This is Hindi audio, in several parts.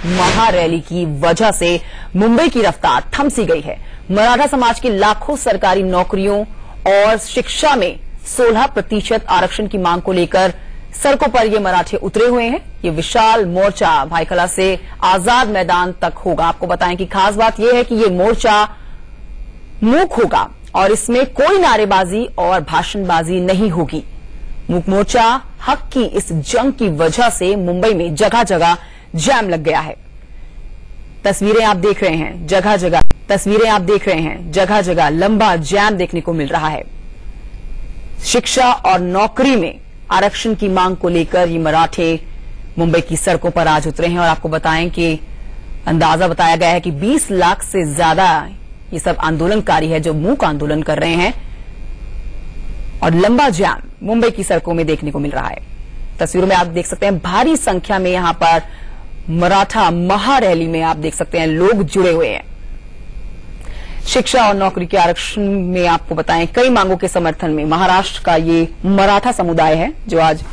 महारैली की वजह से मुंबई की रफ्तार थम सी गई है। मराठा समाज की लाखों सरकारी नौकरियों और शिक्षा में 16% आरक्षण की मांग को लेकर सड़कों पर ये मराठे उतरे हुए हैं। ये विशाल मोर्चा भाईखला से आजाद मैदान तक होगा। आपको बताएं कि खास बात यह है कि ये मोर्चा मूक होगा और इसमें कोई नारेबाजी और भाषणबाजी नहीं होगी। मूक मोर्चा हक की इस जंग की वजह से मुंबई में जगह जगह जैम लग गया है। तस्वीरें आप देख रहे हैं, जगह जगह लंबा जैम देखने को मिल रहा है। शिक्षा और नौकरी में आरक्षण की मांग को लेकर ये मराठे मुंबई की सड़कों पर आज उतरे हैं और आपको बताएं कि अंदाजा बताया गया है कि 20 लाख से ज्यादा ये सब आंदोलनकारी है जो मूक आंदोलन कर रहे हैं और लंबा जाम मुंबई की सड़कों में देखने को मिल रहा है। तस्वीरों में आप देख सकते हैं भारी संख्या में यहां पर मराठा महारैली में आप देख सकते हैं लोग जुड़े हुए हैं। शिक्षा और नौकरी के आरक्षण में आपको बताएं कई मांगों के समर्थन में महाराष्ट्र का ये मराठा समुदाय है जो आज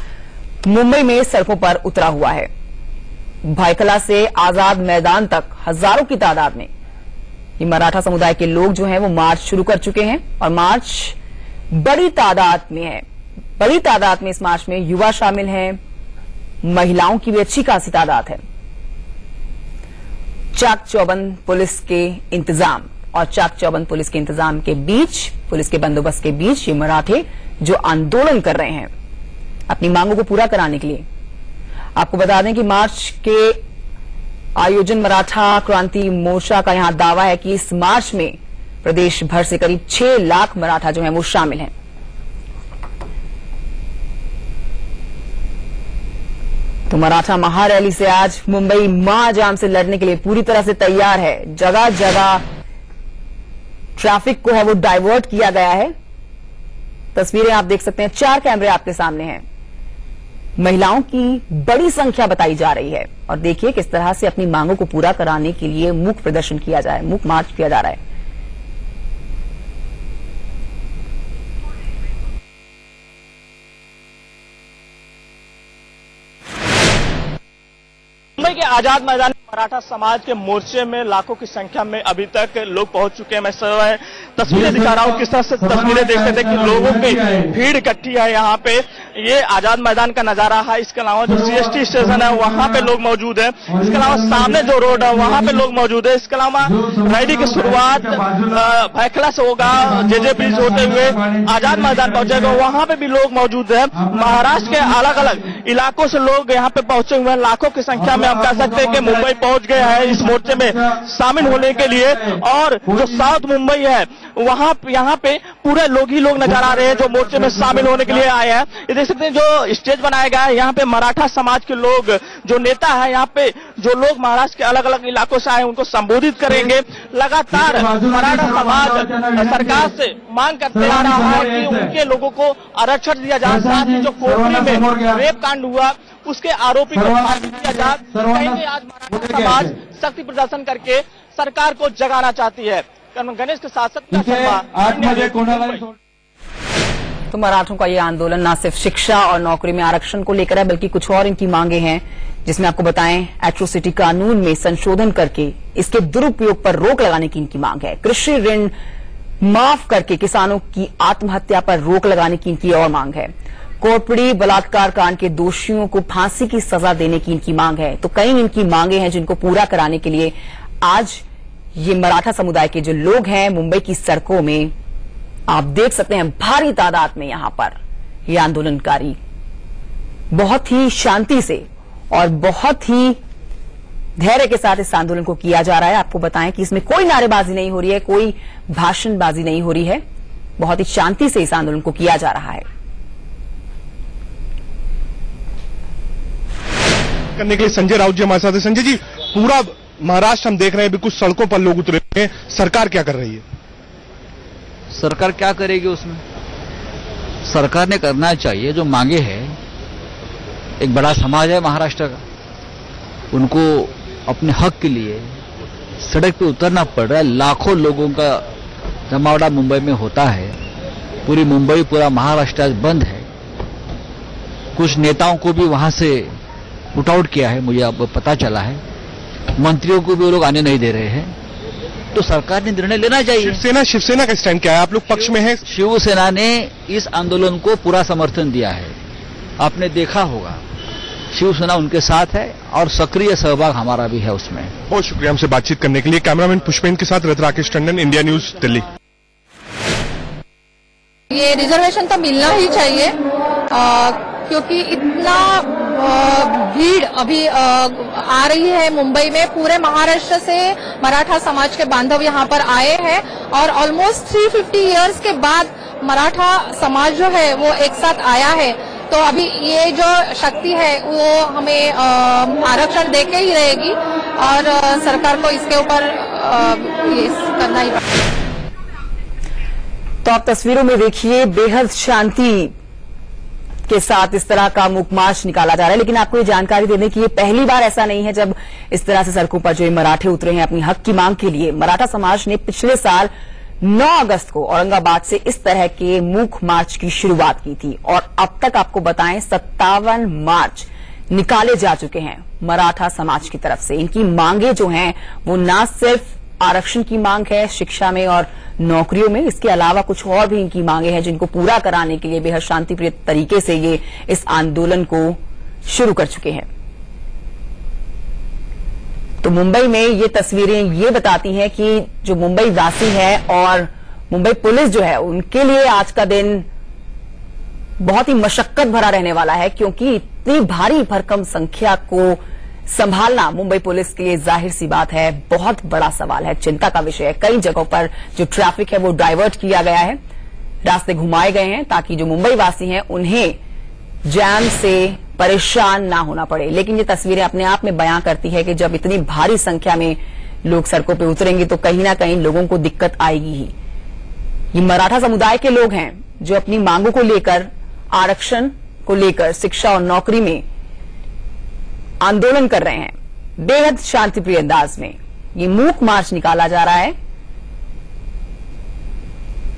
मुंबई में सड़कों पर उतरा हुआ है। भाईखला से आजाद मैदान तक हजारों की तादाद में ये मराठा समुदाय के लोग जो हैं वो मार्च शुरू कर चुके हैं और मार्च बड़ी तादाद में है। बड़ी तादाद में इस मार्च में युवा शामिल हैं, महिलाओं की भी अच्छी खासी तादाद है। चाक चौबंद पुलिस के इंतजाम के बीच, पुलिस के बंदोबस्त के बीच ये मराठे जो आंदोलन कर रहे हैं अपनी मांगों को पूरा कराने के लिए। आपको बता दें कि मार्च के आयोजन मराठा क्रांति मोर्चा का यहां दावा है कि इस मार्च में प्रदेश भर से करीब 6 लाख मराठा जो हैं वो शामिल हैं। तो मराठा महारैली से आज मुंबई महाजाम से लड़ने के लिए पूरी तरह से तैयार है। जगह जगह ट्रैफिक को है वो डाइवर्ट किया गया है। तस्वीरें आप देख सकते हैं, 4 कैमरे आपके सामने हैं। महिलाओं की बड़ी संख्या बताई जा रही है और देखिए किस तरह से अपनी मांगों को पूरा कराने के लिए मूक प्रदर्शन किया जा रहा है, मूक मार्च किया जा रहा है। मुंबई के आजाद मैदान में मराठा समाज के मोर्चे में लाखों की संख्या में अभी तक लोग पहुंच चुके हैं। मैं तस्वीरें दिखा रहा हूं, किस तरह से तस्वीरें देख सकते हैं कि लोगों की भीड़ इकट्ठी है यहाँ पे। ये आजाद मैदान का नजारा है। इसके अलावा जो सीएसटी स्टेशन है वहां पे लोग मौजूद है। इसके अलावा सामने जो रोड है वहां पे लोग मौजूद है। इसके अलावा रैली की शुरुआत भाईखला से होगा, जेजे ब्रिज होते हुए आजाद मैदान पहुंचेगा, वहां पे भी लोग मौजूद है। महाराष्ट्र के अलग अलग इलाकों से लोग यहाँ पे पहुंचे हुए हैं। लाखों की संख्या में हम कह सकते हैं कि मुंबई पहुंच गया है इस मोर्चे में शामिल होने के लिए। और जो साउथ मुंबई है वहां यहाँ पे पूरे लोग ही लोग नजर आ रहे हैं जो मोर्चे में शामिल होने के लिए आए हैं। ये देख सकते हैं जो स्टेज बनाया गया है, यहाँ पे मराठा समाज के लोग जो नेता है, यहाँ पे जो लोग महाराष्ट्र के अलग अलग इलाकों से आए उनको संबोधित करेंगे। लगातार मराठा समाज सरकार से मांग करते आ रहा है कि उनके लोगों को आरक्षण दिया जाए। साथ ही जो कोपरी में रेप कांड हुआ उसके आरोपी को फांसी दिया जाए। कहेंगे आज मराठा समाज शक्ति प्रदर्शन करके सरकार को जगाना चाहती है। गणेश के साथ तो मराठों का ये आंदोलन न सिर्फ शिक्षा और नौकरी में आरक्षण को लेकर है बल्कि कुछ और इनकी मांगे हैं, जिसमें आपको बताएं एट्रोसिटी कानून में संशोधन करके इसके दुरुपयोग पर रोक लगाने की इनकी मांग है। कृषि ऋण माफ करके किसानों की आत्महत्या पर रोक लगाने की इनकी और मांग है। कोपड़ी बलात्कार कांड के दोषियों को फांसी की सजा देने की इनकी मांग है। तो कई इनकी मांगे हैं जिनको पूरा कराने के लिए आज ये मराठा समुदाय के जो लोग हैं मुंबई की सड़कों में आप देख सकते हैं भारी तादाद में यहां पर ये आंदोलनकारी बहुत ही शांति से और बहुत ही धैर्य के साथ इस आंदोलन को किया जा रहा है। आपको बताएं कि इसमें कोई नारेबाजी नहीं हो रही है, कोई भाषणबाजी नहीं हो रही है, बहुत ही शांति से इस आंदोलन को किया जा रहा है। करने के लिए संजय राउत जी हमारे साथ हैं। संजय जी, पूरा महाराष्ट्र हम देख रहे हैं बिल्कुल सड़कों पर लोग उतरे हैं, सरकार क्या कर रही है? सरकार क्या करेगी? उसमें सरकार ने करना चाहिए जो मांगे हैं। एक बड़ा समाज है महाराष्ट्र का, उनको अपने हक के लिए सड़क पे उतरना पड़ रहा है। लाखों लोगों का जमावड़ा मुंबई में होता है। पूरी मुंबई, पूरा महाराष्ट्र आज बंद है। कुछ नेताओं को भी वहां से पुट आउट किया है, मुझे अब पता चला है। मंत्रियों को भी वो लोग आने नहीं दे रहे हैं, तो सरकार ने निर्णय लेना चाहिए। शिवसेना का स्टैंड क्या है? आप लोग पक्ष में हैं? शिवसेना ने इस आंदोलन को पूरा समर्थन दिया है। आपने देखा होगा शिवसेना उनके साथ है और सक्रिय सहभाग हमारा भी है उसमें। बहुत शुक्रिया हमसे बातचीत करने के लिए। कैमरामैन पुष्पेंद्र के साथ राकेश टंडन, इंडिया न्यूज, दिल्ली। ये रिजर्वेशन तो मिलना ही चाहिए क्योंकि इतना भीड़ अभी आ रही है मुंबई में। पूरे महाराष्ट्र से मराठा समाज के बांधव यहाँ पर आए हैं और ऑलमोस्ट 350 इयर्स के बाद मराठा समाज जो है वो एक साथ आया है। तो अभी ये जो शक्ति है वो हमें आरक्षण देके ही रहेगी और सरकार को इसके ऊपर ये करना ही पड़ेगा। तो आप तस्वीरों में देखिए बेहद शांति के साथ इस तरह का मुक मार्च निकाला जा रहा है। लेकिन आपको ये जानकारी देने की ये पहली बार ऐसा नहीं है जब इस तरह से सड़कों पर जो मराठे उतरे हैं अपनी हक की मांग के लिए। मराठा समाज ने पिछले साल 9 अगस्त को औरंगाबाद से इस तरह के मूक मार्च की शुरुआत की थी और अब तक आपको बताएं 57 मार्च निकाले जा चुके हैं मराठा समाज की तरफ से। इनकी मांगे जो हैं वो न सिर्फ आरक्षण की मांग है शिक्षा में और नौकरियों में, इसके अलावा कुछ और भी इनकी मांगे हैं जिनको पूरा कराने के लिए बेहद शांतिप्रिय तरीके से ये इस आंदोलन को शुरू कर चुके हैं। तो मुंबई में ये तस्वीरें ये बताती हैं कि जो मुंबई वासी है और मुंबई पुलिस जो है उनके लिए आज का दिन बहुत ही मशक्कत भरा रहने वाला है, क्योंकि इतनी भारी भरकम संख्या को संभालना मुंबई पुलिस के लिए जाहिर सी बात है बहुत बड़ा सवाल है, चिंता का विषय है। कई जगहों पर जो ट्रैफिक है वो डाइवर्ट किया गया है, रास्ते घुमाए गए हैं ताकि जो मुंबई वासी हैं उन्हें जैम से परेशान ना होना पड़े। लेकिन ये तस्वीरें अपने आप में बयां करती है कि जब इतनी भारी संख्या में लोग सड़कों पर उतरेंगे तो कहीं ना कहीं लोगों को दिक्कत आएगी ही। ये मराठा समुदाय के लोग हैं जो अपनी मांगों को लेकर, आरक्षण को लेकर शिक्षा और नौकरी में आंदोलन कर रहे हैं। बेहद शांतिप्रिय अंदाज में ये मूक मार्च निकाला जा रहा है।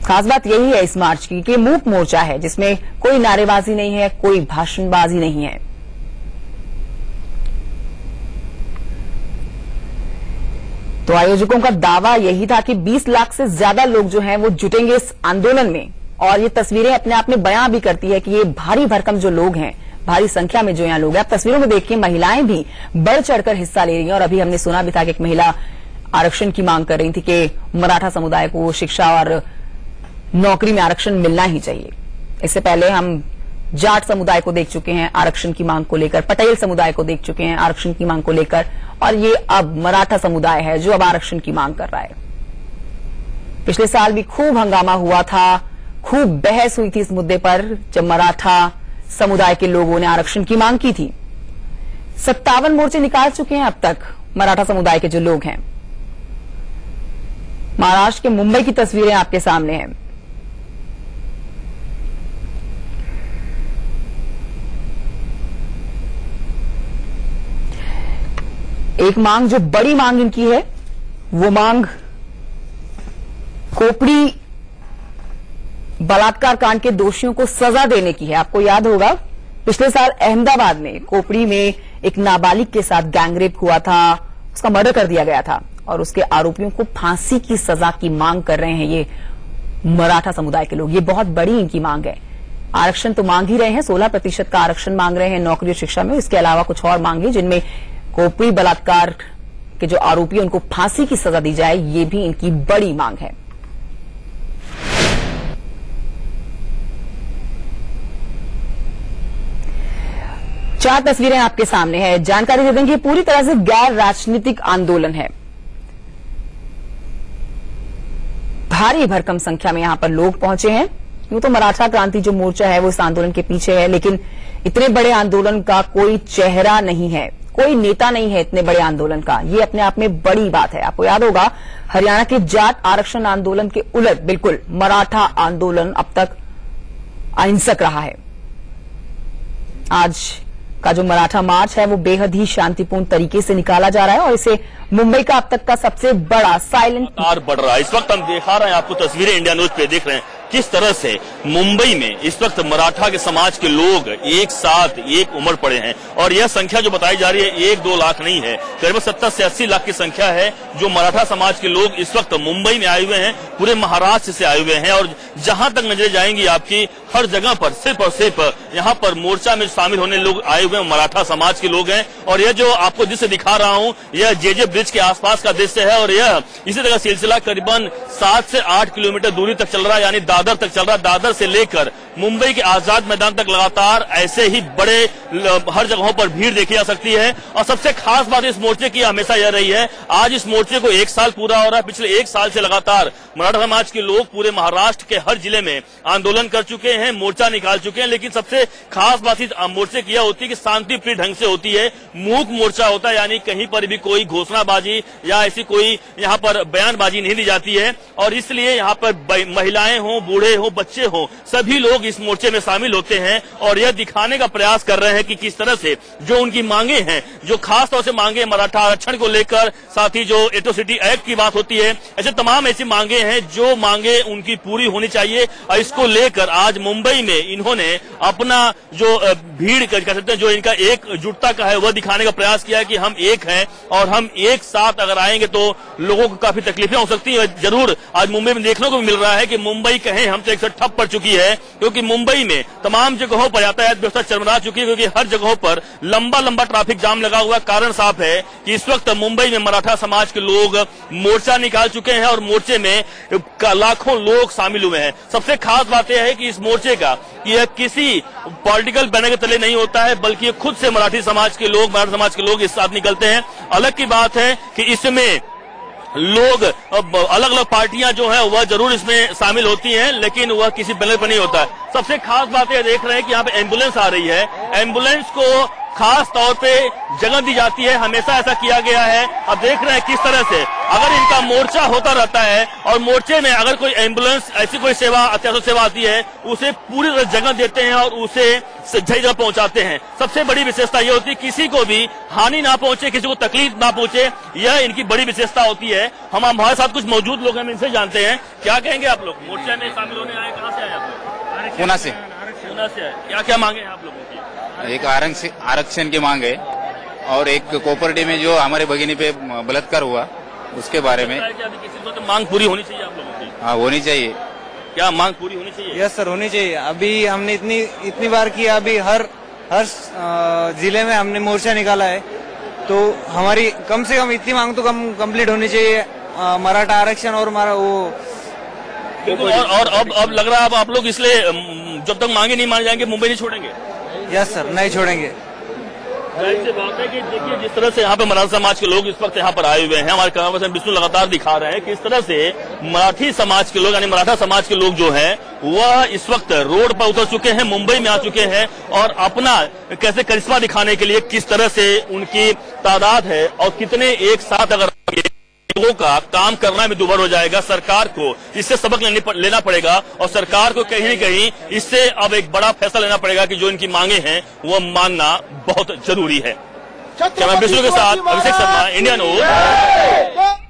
खास बात यही है इस मार्च की कि मूक मोर्चा है जिसमें कोई नारेबाजी नहीं है, कोई भाषणबाजी नहीं है। तो आयोजकों का दावा यही था कि 20 लाख से ज्यादा लोग जो हैं वो जुटेंगे इस आंदोलन में, और ये तस्वीरें अपने आप में बयां भी करती है कि ये भारी भरकम जो लोग हैं, भारी संख्या में जो यहाँ लोग हैं। आप तस्वीरों में देखिए महिलाएं भी बढ़ चढ़कर हिस्सा ले रही हैं और अभी हमने सुना भी था कि एक महिला आरक्षण की मांग कर रही थी कि मराठा समुदाय को शिक्षा और नौकरी में आरक्षण मिलना ही चाहिए। इससे पहले हम जाट समुदाय को देख चुके हैं आरक्षण की मांग को लेकर, पटेल समुदाय को देख चुके हैं आरक्षण की मांग को लेकर, और ये अब मराठा समुदाय है जो अब आरक्षण की मांग कर रहा है। पिछले साल भी खूब हंगामा हुआ था, खूब बहस हुई थी इस मुद्दे पर जब मराठा समुदाय के लोगों ने आरक्षण की मांग की थी। 57 मोर्चे निकाल चुके हैं अब तक मराठा समुदाय के जो लोग हैं। महाराष्ट्र के मुंबई की तस्वीरें आपके सामने हैं। एक मांग जो बड़ी मांग इनकी है वो मांग खोपड़ी बलात्कार कांड के दोषियों को सजा देने की है। आपको याद होगा पिछले साल अहमदाबाद में खोपड़ी में एक नाबालिग के साथ गैंगरेप हुआ था, उसका मर्डर कर दिया गया था और उसके आरोपियों को फांसी की सजा की मांग कर रहे हैं ये मराठा समुदाय के लोग। ये बहुत बड़ी इनकी मांग है। आरक्षण तो मांग ही रहे हैं, 16% का आरक्षण मांग रहे हैं नौकरी और शिक्षा में। इसके अलावा कुछ और मांगे जिनमें खोपड़ी बलात्कार के जो आरोपी उनको फांसी की सजा दी जाए, ये भी इनकी बड़ी मांग है। चार तस्वीरें आपके सामने है। जानकारी दे दें कि पूरी तरह से गैर राजनीतिक आंदोलन है। भारी भरकम संख्या में यहां पर लोग पहुंचे हैं। यूं तो मराठा क्रांति जो मोर्चा है वो इस आंदोलन के पीछे है, लेकिन इतने बड़े आंदोलन का कोई चेहरा नहीं है, कोई नेता नहीं है इतने बड़े आंदोलन का। ये अपने आप में बड़ी बात है। आपको याद होगा हरियाणा के जाट आरक्षण आंदोलन के उलट बिल्कुल मराठा आंदोलन अब तक अहिंसक रहा है। आज का जो मराठा मार्च है वो बेहद ही शांतिपूर्ण तरीके से निकाला जा रहा है और इसे मुंबई का अब तक का सबसे बड़ा साइलेंट बढ़ रहा है। इस वक्त हम दिखा रहे हैं आपको तस्वीरें इंडिया न्यूज पे देख रहे हैं। किस तरह से मुंबई में इस वक्त मराठा के समाज के लोग एक साथ एक उमड़ पड़े हैं। और यह संख्या जो बताई जा रही है 1-2 लाख नहीं है, करीब 70 से 80 लाख की संख्या है जो मराठा समाज के लोग इस वक्त मुंबई में आए हुए हैं, पूरे महाराष्ट्र से आए हुए हैं। और जहां तक नजरें जाएंगी आपकी, हर जगह पर सिर्फ और सिर्फ यहाँ पर मोर्चा में शामिल होने लोग आए हुए हैं, मराठा समाज के लोग हैं। और यह जो आपको दृश्य दिखा रहा हूं, यह जेजे ब्रिज के आसपास का दृश्य है और यह इसी तरह सिलसिला करीबन 7 से 8 किलोमीटर दूरी तक चल रहा है, यानी दादर तक चल रहा है। दादर से लेकर मुंबई के आजाद मैदान तक लगातार ऐसे ही बड़े हर जगहों पर भीड़ देखी जा सकती है। और सबसे खास बात इस मोर्चे की हमेशा यह रही है, आज इस मोर्चे को 1 साल पूरा हो रहा है। पिछले 1 साल से लगातार मराठा समाज के लोग पूरे महाराष्ट्र के हर जिले में आंदोलन कर चुके हैं, मोर्चा निकाल चुके हैं। लेकिन सबसे खास बात इस मोर्चे की यह होती है कि शांतिप्रिय ढंग से होती है, मूक मोर्चा होता है, यानी कहीं पर भी कोई घोषणाबाजी या ऐसी कोई यहाँ पर बयानबाजी नहीं दी जाती है। और इसलिए यहाँ पर महिलाएं हों, बूढ़े हों, बच्चे हों, सभी लोग इस मोर्चे में शामिल होते हैं और यह दिखाने का प्रयास कर रहे हैं कि किस तरह से जो उनकी मांगे हैं, जो खास तौर से मांगे मराठा आरक्षण को लेकर, साथ ही जो एट्रोसिटी एक्ट की बात होती है, ऐसे तमाम ऐसी मांगे हैं जो मांगे उनकी पूरी होनी चाहिए। और इसको लेकर आज मुंबई में इन्होंने अपना जो भीड़ कह सकते हैं, जो इनका एकजुटता का है, वह दिखाने का प्रयास किया है कि हम एक हैं और हम एक साथ अगर आएंगे तो लोगों को काफी तकलीफें हो सकती है। जरूर आज मुंबई में देखने को मिल रहा है कि मुंबई कहें हम तो एक ठप पड़ चुकी है, क्योंकि मुंबई में तमाम जगहों पर यातायात व्यवस्था चरमरा चुकी है, क्योंकि हर जगहों पर लंबा लंबा ट्रैफिक जाम लगा हुआ। कारण साफ है कि इस वक्त मुंबई में मराठा समाज के लोग मोर्चा निकाल चुके हैं और मोर्चे में लाखों लोग शामिल हुए हैं। सबसे खास बात यह है कि इस मोर्चे का यह किसी पॉलिटिकल बैनर के तले नहीं होता है, बल्कि खुद से मराठा समाज के लोग इस साथ निकलते हैं। अलग की बात है कि इसमें लोग अलग अलग पार्टियां जो है वह जरूर इसमें शामिल होती हैं, लेकिन वह किसी बैनर पर नहीं होता है। सबसे खास बात यह देख रहे हैं कि यहाँ पे एम्बुलेंस आ रही है, एम्बुलेंस को खास तौर पे जगह दी जाती है, हमेशा ऐसा किया गया है। अब देख रहे हैं किस तरह से अगर इनका मोर्चा होता रहता है और मोर्चे में अगर कोई एम्बुलेंस ऐसी कोई सेवा, अत्यावश्यक सेवा आती है, उसे पूरी तरह जगह देते हैं और उसे सही जगह पहुंचाते हैं। सबसे बड़ी विशेषता यह होती है किसी को भी हानि ना पहुंचे, किसी को तकलीफ ना पहुंचे, यह इनकी बड़ी विशेषता होती है। हम हमारे साथ कुछ मौजूद लोग हैं, इनसे जानते हैं। क्या कहेंगे आप लोग, मोर्चे में शामिल होने आए, कहाँ से आए आप लोग? पूना से। पूना से आए। क्या क्या मांगे हैं आप लोगों की? एक आरक्षण की मांग है और एक कोऑपरेटिव में जो हमारे भगिनी पे बलात्कार हुआ उसके बारे में। किसी को तो मांग पूरी होनी चाहिए आप लोगों की? हाँ, होनी चाहिए। क्या मांग पूरी होनी चाहिए? यस सर, होनी चाहिए। अभी हमने इतनी बार किया, अभी हर जिले में हमने मोर्चा निकाला है, तो हमारी कम से कम इतनी मांग तो कंप्लीट होनी चाहिए। मराठा आरक्षण और हमारा वो और अब लग रहा है अब आप लोग इसलिए जब तक मांगे नहीं मान जाएंगे मुंबई नहीं छोड़ेंगे? यस सर, नहीं छोड़ेंगे। से बात है कि देखिए जिस तरह से यहाँ पे मराठा समाज के लोग इस वक्त यहाँ पर आए हुए हैं, हमारे कैमरामैन विष्णु लगातार दिखा रहे हैं कि इस तरह से मराठी समाज के लोग यानी मराठा समाज के लोग जो हैं वह इस वक्त रोड पर उतर चुके हैं, मुंबई में आ चुके हैं और अपना कैसे करिश्मा दिखाने के लिए किस तरह से उनकी तादाद है और कितने एक साथ अगर लोगों का काम करना भी दुभर हो जाएगा। सरकार को इससे सबक लेना पड़ेगा और सरकार को कहीं न कहीं इससे अब एक बड़ा फैसला लेना पड़ेगा कि जो इनकी मांगे हैं वह मानना बहुत जरूरी है। विष्णु के साथ अभिषेक शर्मा, इंडिया न्यूज।